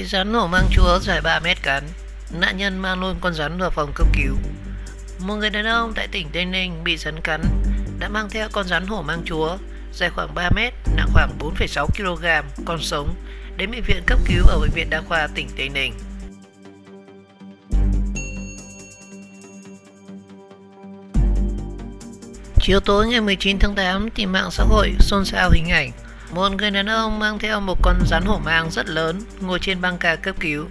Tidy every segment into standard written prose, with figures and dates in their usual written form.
rắn hổ mang chúa dài 3 mét cắn, nạn nhân mang luôn con rắn vào phòng cấp cứu. Một người đàn ông tại tỉnh Tây Ninh bị rắn cắn đã mang theo con rắn hổ mang chúa dài khoảng 3 mét, nặng khoảng 4,6 kg, còn sống đến bệnh viện cấp cứu ở bệnh viện đa khoa tỉnh Tây Ninh. Chiều tối ngày 19 tháng 8 thì mạng xã hội xôn xao hình ảnh một người đàn ông mang theo một con rắn hổ mang rất lớn ngồi trên băng ca cấp cứu.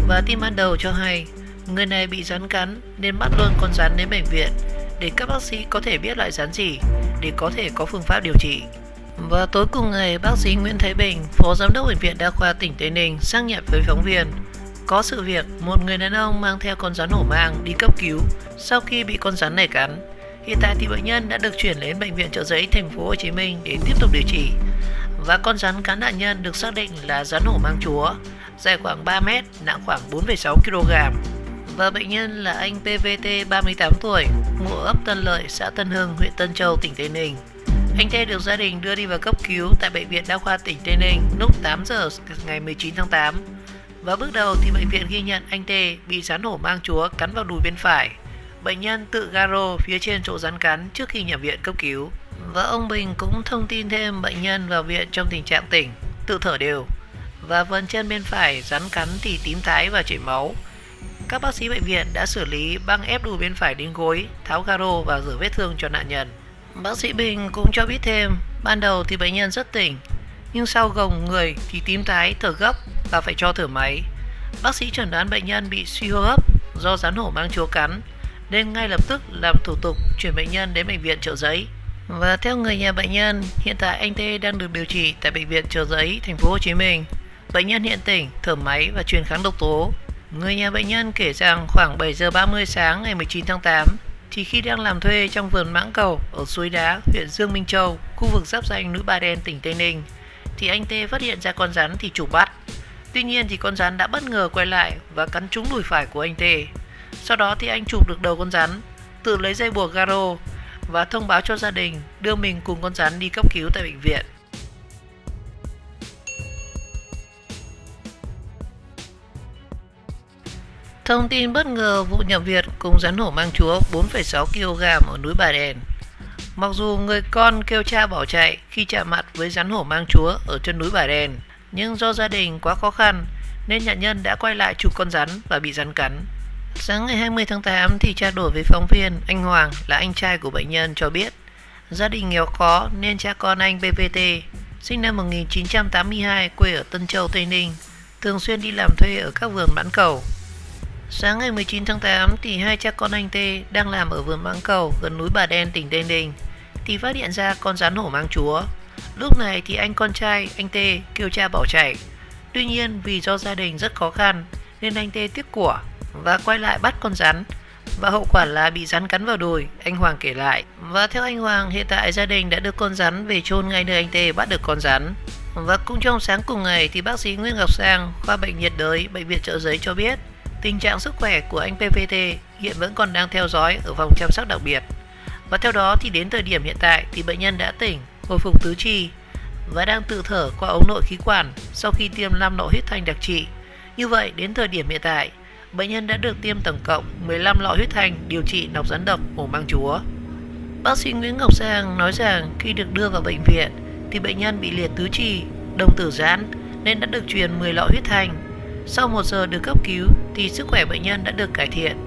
Và tin ban đầu cho hay người này bị rắn cắn nên bắt luôn con rắn đến bệnh viện để các bác sĩ có thể biết loại rắn gì để có thể có phương pháp điều trị. Và tối cùng ngày, bác sĩ Nguyễn Thái Bình, Phó Giám đốc Bệnh viện Đa khoa tỉnh Tây Ninh xác nhận với phóng viên có sự việc một người đàn ông mang theo con rắn hổ mang đi cấp cứu sau khi bị con rắn này cắn. Hiện tại thì bệnh nhân đã được chuyển đến bệnh viện Chợ Giấy, thành phố Hồ Chí Minh để tiếp tục điều trị. Và con rắn cắn nạn nhân được xác định là rắn hổ mang chúa, dài khoảng 3 mét, nặng khoảng 4,6 kg. Và bệnh nhân là anh PVT, 38 tuổi, ngụ ấp Tân Lợi, xã Tân Hưng, huyện Tân Châu, tỉnh Tây Ninh. Anh T được gia đình đưa đi vào cấp cứu tại bệnh viện Đa khoa tỉnh Tây Ninh lúc 8 giờ ngày 19 tháng 8. Và bước đầu thì bệnh viện ghi nhận anh T bị rắn hổ mang chúa cắn vào đùi bên phải. Bệnh nhân tự garo phía trên chỗ rắn cắn trước khi nhập viện cấp cứu. Và ông Bình cũng thông tin thêm bệnh nhân vào viện trong tình trạng tỉnh, tự thở đều. Và phần chân bên phải rắn cắn thì tím tái và chảy máu. Các bác sĩ bệnh viện đã xử lý băng ép đùi bên phải đến gối, tháo garo và rửa vết thương cho nạn nhân. Bác sĩ Bình cũng cho biết thêm, ban đầu thì bệnh nhân rất tỉnh, nhưng sau gồng người thì tím tái, thở gấp và phải cho thở máy. Bác sĩ chẩn đoán bệnh nhân bị suy hô hấp do rắn hổ mang chúa cắn, nên ngay lập tức làm thủ tục chuyển bệnh nhân đến bệnh viện Chợ Giấy. Và theo người nhà bệnh nhân, hiện tại anh T đang được điều trị tại bệnh viện Chợ Giấy, thành phố Hồ Chí Minh. Bệnh nhân hiện tỉnh, thở máy và truyền kháng độc tố. Người nhà bệnh nhân kể rằng khoảng 7 giờ 30 sáng ngày 19 tháng 8 thì khi đang làm thuê trong vườn mãng cầu ở Suối Đá, huyện Dương Minh Châu, khu vực giáp ranh núi Bà Đen, tỉnh Tây Ninh, thì anh T phát hiện ra con rắn thì chụp bắt. Tuy nhiên thì con rắn đã bất ngờ quay lại và cắn trúng đùi phải của anh T. Sau đó thì anh chụp được đầu con rắn, tự lấy dây buộc garo và thông báo cho gia đình đưa mình cùng con rắn đi cấp cứu tại bệnh viện. Thông tin bất ngờ vụ nhập viện cùng rắn hổ mang chúa 4,6 kg ở núi Bà Đen. Mặc dù người con kêu cha bỏ chạy khi chạm mặt với rắn hổ mang chúa ở chân núi Bà Đen, nhưng do gia đình quá khó khăn nên nạn nhân đã quay lại chụp con rắn và bị rắn cắn. Sáng ngày 20 tháng 8 thì trao đổi với phóng viên, anh Hoàng là anh trai của bệnh nhân cho biết gia đình nghèo khó nên cha con anh PVT sinh năm 1982, quê ở Tân Châu, Tây Ninh, thường xuyên đi làm thuê ở các vườn mãn cầu. Sáng ngày 19 tháng 8 thì hai cha con anh T đang làm ở vườn mãng cầu gần núi Bà Đen, tỉnh Tây Ninh thì phát hiện ra con rắn hổ mang chúa. Lúc này thì anh con trai anh T kêu cha bỏ chạy. Tuy nhiên vì do gia đình rất khó khăn nên anh T tiếc của và quay lại bắt con rắn, và hậu quả là bị rắn cắn vào đùi, anh Hoàng kể lại. Và theo anh Hoàng, hiện tại gia đình đã đưa con rắn về chôn ngay nơi anh T bắt được con rắn. Và cũng trong sáng cùng ngày thì bác sĩ Nguyễn Ngọc Sang, khoa bệnh nhiệt đới bệnh viện Chợ Giấy cho biết tình trạng sức khỏe của anh PVT hiện vẫn còn đang theo dõi ở phòng chăm sóc đặc biệt. Và theo đó thì đến thời điểm hiện tại thì bệnh nhân đã tỉnh, hồi phục tứ chi và đang tự thở qua ống nội khí quản sau khi tiêm 5 lọ huyết thanh đặc trị. Như vậy đến thời điểm hiện tại, bệnh nhân đã được tiêm tổng cộng 15 lọ huyết thanh điều trị nọc rắn độc hổ mang chúa. Bác sĩ Nguyễn Ngọc Sang nói rằng khi được đưa vào bệnh viện thì bệnh nhân bị liệt tứ chi, đồng tử giãn nên đã được truyền 10 lọ huyết thanh. Sau 1 giờ được cấp cứu thì sức khỏe bệnh nhân đã được cải thiện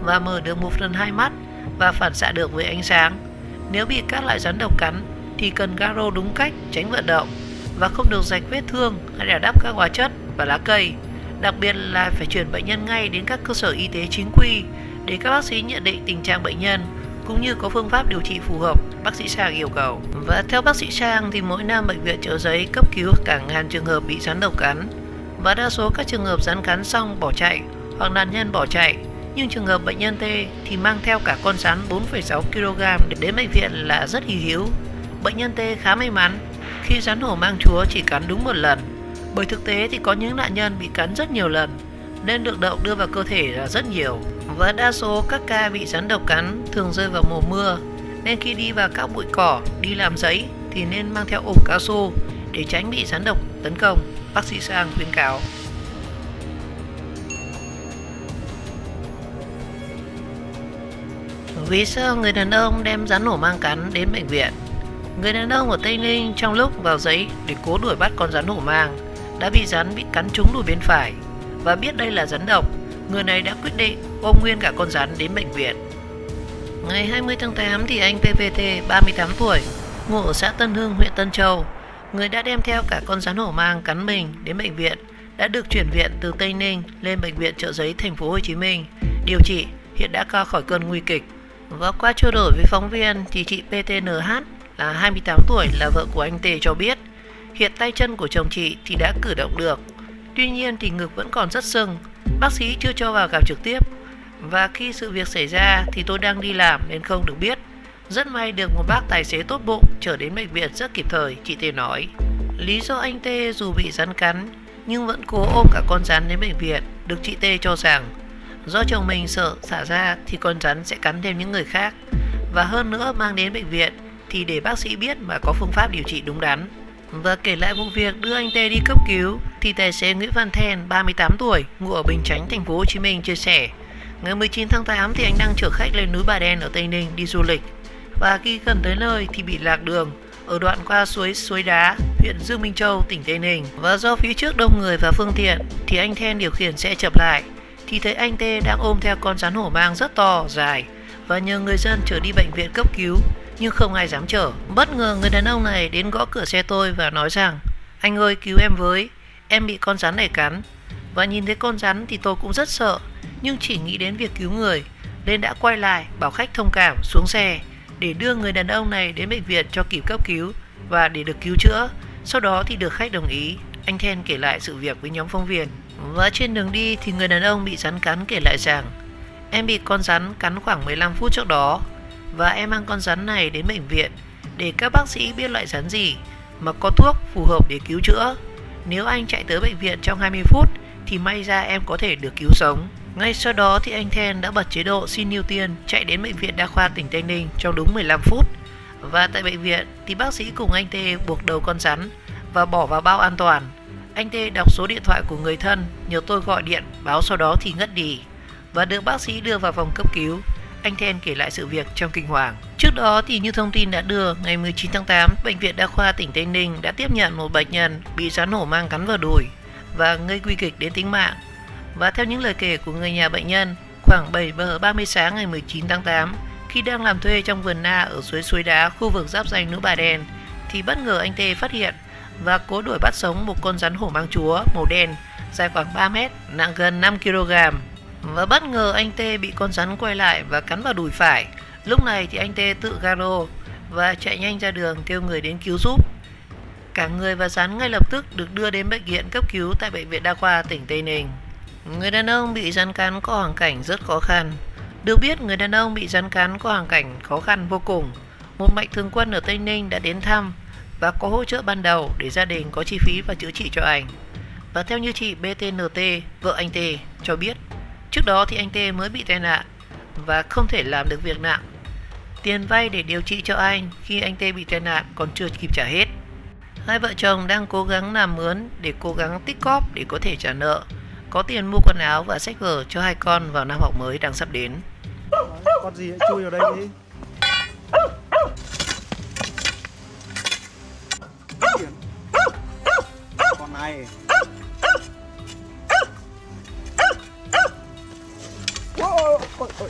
và mở được 1/2 mắt và phản xạ được với ánh sáng. Nếu bị các loại rắn độc cắn thì cần garo đúng cách, tránh vận động và không được rạch vết thương hay là đắp các hóa chất và lá cây. Đặc biệt là phải chuyển bệnh nhân ngay đến các cơ sở y tế chính quy để các bác sĩ nhận định tình trạng bệnh nhân cũng như có phương pháp điều trị phù hợp, bác sĩ Sang yêu cầu. Và theo bác sĩ Sang thì mỗi năm bệnh viện Chợ Giấy cấp cứu cả ngàn trường hợp bị rắn độc cắn. Và đa số các trường hợp rắn cắn xong bỏ chạy hoặc nạn nhân bỏ chạy, nhưng trường hợp bệnh nhân T thì mang theo cả con rắn 4,6 kg để đến bệnh viện là rất hy hữu. Bệnh nhân T khá may mắn khi rắn hổ mang chúa chỉ cắn đúng 1 lần, bởi thực tế thì có những nạn nhân bị cắn rất nhiều lần nên lượng độc đưa vào cơ thể là rất nhiều. Và đa số các ca bị rắn độc cắn thường rơi vào mùa mưa, nên khi đi vào các bụi cỏ, đi làm giấy thì nên mang theo ổ cao su để tránh bị rắn độc tấn công, bác sĩ Sang khuyến cáo. Vì sao người đàn ông đem rắn hổ mang cắn đến bệnh viện? Người đàn ông ở Tây Ninh trong lúc vào giấy để cố đuổi bắt con rắn hổ mang đã bị rắn cắn trúng đùi bên phải, và biết đây là rắn độc, người này đã quyết định ôm nguyên cả con rắn đến bệnh viện. Ngày 20 tháng 8 thì anh PVT 38 tuổi, ngụ ở xã Tân Hưng, huyện Tân Châu, người đã đem theo cả con rắn hổ mang cắn mình đến bệnh viện, đã được chuyển viện từ Tây Ninh lên bệnh viện Chợ Giấy, thành phố Hồ Chí Minh điều trị, hiện đã qua khỏi cơn nguy kịch. Và qua trao đổi với phóng viên thì chị PTNH là 28 tuổi, là vợ của anh T cho biết hiện tay chân của chồng chị thì đã cử động được, tuy nhiên thì ngực vẫn còn rất sưng, bác sĩ chưa cho vào gặp trực tiếp, và khi sự việc xảy ra thì tôi đang đi làm nên không được biết. Rất may được một bác tài xế tốt bụng chở đến bệnh viện rất kịp thời, chị T nói. Lý do anh T dù bị rắn cắn nhưng vẫn cố ôm cả con rắn đến bệnh viện được chị T cho rằng do chồng mình sợ xả ra thì con rắn sẽ cắn thêm những người khác, và hơn nữa mang đến bệnh viện thì để bác sĩ biết mà có phương pháp điều trị đúng đắn. Và kể lại vụ việc đưa anh T đi cấp cứu thì tài xế Nguyễn Văn Then 38 tuổi, ngụ ở Bình Chánh, thành phố Hồ Chí Minh chia sẻ ngày 19 tháng 8 thì anh đang chở khách lên núi Bà Đen ở Tây Ninh đi du lịch, và khi gần tới nơi thì bị lạc đường ở đoạn qua suối Đá, huyện Dương Minh Châu, tỉnh Tây Ninh, và do phía trước đông người và phương tiện thì anh Then điều khiển xe chậm lại thì thấy anh T đang ôm theo con rắn hổ mang rất to, dài, và nhờ người dân chở đi bệnh viện cấp cứu nhưng không ai dám chở. Bất ngờ người đàn ông này đến gõ cửa xe tôi và nói rằng: "Anh ơi, cứu em với, em bị con rắn này cắn." Và nhìn thấy con rắn thì tôi cũng rất sợ, nhưng chỉ nghĩ đến việc cứu người nên đã quay lại bảo khách thông cảm xuống xe để đưa người đàn ông này đến bệnh viện cho kịp cấp cứu và để được cứu chữa. Sau đó thì được khách đồng ý. Anh Then kể lại sự việc với nhóm phóng viên. Và trên đường đi thì người đàn ông bị rắn cắn kể lại rằng: "Em bị con rắn cắn khoảng 15 phút trước đó, và em mang con rắn này đến bệnh viện để các bác sĩ biết loại rắn gì mà có thuốc phù hợp để cứu chữa. Nếu anh chạy tới bệnh viện trong 20 phút thì may ra em có thể được cứu sống." Ngay sau đó thì anh Then đã bật chế độ xin ưu tiên chạy đến bệnh viện đa khoa tỉnh Tây Ninh trong đúng 15 phút. Và tại bệnh viện thì bác sĩ cùng anh T buộc đầu con rắn và bỏ vào bao an toàn. Anh T đọc số điện thoại của người thân, nhờ tôi gọi điện báo, sau đó thì ngất đi và được bác sĩ đưa vào phòng cấp cứu. Anh Then kể lại sự việc trong kinh hoàng. Trước đó thì như thông tin đã đưa, ngày 19 tháng 8, bệnh viện đa khoa tỉnh Tây Ninh đã tiếp nhận một bệnh nhân bị rắn hổ mang cắn vào đùi và gây nguy kịch đến tính mạng. Và theo những lời kể của người nhà bệnh nhân, khoảng 7 giờ 30 sáng ngày 19 tháng 8, khi đang làm thuê trong vườn na ở suối Đá, khu vực giáp ranh núi Bà Đen, thì bất ngờ anh T phát hiện và cố đuổi bắt sống một con rắn hổ mang chúa màu đen dài khoảng 3 mét, nặng gần 5 kg. Và bất ngờ anh T bị con rắn quay lại và cắn vào đùi phải. Lúc này thì anh T tự garo và chạy nhanh ra đường kêu người đến cứu giúp. Cả người và rắn ngay lập tức được đưa đến bệnh viện cấp cứu tại bệnh viện đa khoa tỉnh Tây Ninh. Người đàn ông bị rắn cắn có hoàn cảnh rất khó khăn. Được biết, người đàn ông bị rắn cắn có hoàn cảnh khó khăn vô cùng. Một mạnh thường quân ở Tây Ninh đã đến thăm và có hỗ trợ ban đầu để gia đình có chi phí và chữa trị cho anh. Và theo như chị BTNT, vợ anh T, cho biết, trước đó thì anh T mới bị tai nạn và không thể làm được việc nặng. Tiền vay để điều trị cho anh khi anh T bị tai nạn còn chưa kịp trả hết. Hai vợ chồng đang cố gắng làm mướn để cố gắng tích cóp để có thể trả nợ, có tiền mua quần áo và sách vở cho hai con vào năm học mới đang sắp đến. Con gì lại chui vào đây đi? Con này. Ôi, ôi, ôi.